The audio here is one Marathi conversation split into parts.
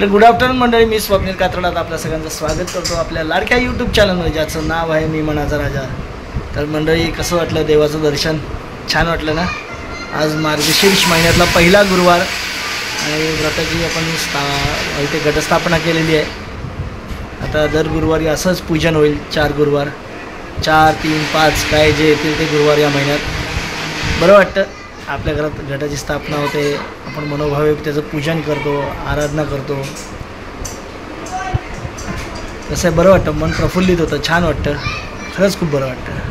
तर गुड आफ्टरनून मंडळी, मी स्वप्नील कात्रडात आपल्या सगळ्यांचं स्वागत करतो आपल्या लाडक्या यूट्यूब चॅनलमध्ये, ज्याचं नाव आहे मी मनाचा राजा. तर मंडळी, कसं वाटलं देवाचं दर्शन? छान वाटलं ना? आज मार्गशीर्ष महिन्यातला पहिला गुरुवार आणि व्रताची आपण इथे घटस्थापना केलेली आहे. आता दर गुरुवारी असंच पूजन होईल. 4 गुरुवार, 4, 3, 5 काय जे येतील ते गुरुवार या महिन्यात. बरं वाटतं. आपल्या घरात घटाची स्थापना होते, आपण मनोभावे त्याचं पूजन करतो, आराधना करतो. तसं बरं वाटतं, मन प्रफुल्लित होतं, छान वाटतं, खरंच खूप बरं वाटतं.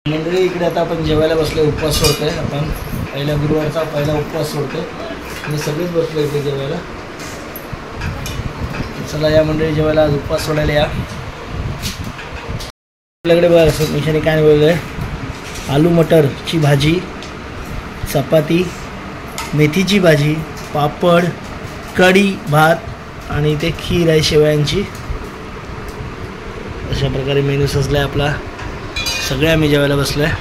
मंडळी, इकडे आता आपण जेवायला बसलो, उपवास सोडतोय. आपण पहिल्या गुरुवारचा पहिला उपवास सोडतोय आणि सगळेच बसलो इथे जेवायला. चला या मंडळी, जेवायला आज उपवास सोडायला या. आपल्याकडे बघा मिशाने काय बोललं आहे, आलू मटरची भाजी, चपाती, मेथीची भाजी, पापड, कढी, भात आणि इथे खीर आहे शेवयांची. अशा प्रकारे मेनू सजला आहे आपला. सगळे आम्ही जेवायला बसलो आहे.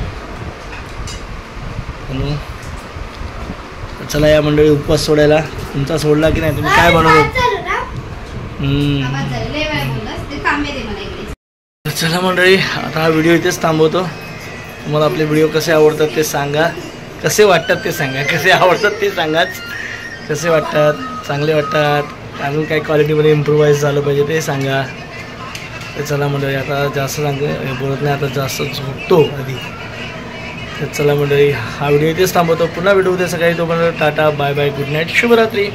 चला या मंडळी उपवास सोडायला. तुमचा सोडला की नाही? तुम्ही काय बनवलं? चला मंडळी, आता हा व्हिडिओ इथेच थांबवतो. तुम्हाला आपले व्हिडिओ कसे आवडतात ते सांगा, कसे वाटतात ते सांगा, कसे आवडतात ते सांगाच. कसे वाटतात, चांगले वाटतात, अजून काही क्वालिटीमध्ये इम्प्रूव्हाइज झालं पाहिजे ते सांगा. तर चला मंडळी, आता जास्त बोलत नाही, आता जास्त झोपतो आधी. तर चला मंडळी, हा व्हिडिओ इथेच थांबवतो. पुन्हा भेटू उद्या सकाळी. तोपर्यंत tata, bye bye, good night, शुभरात्री.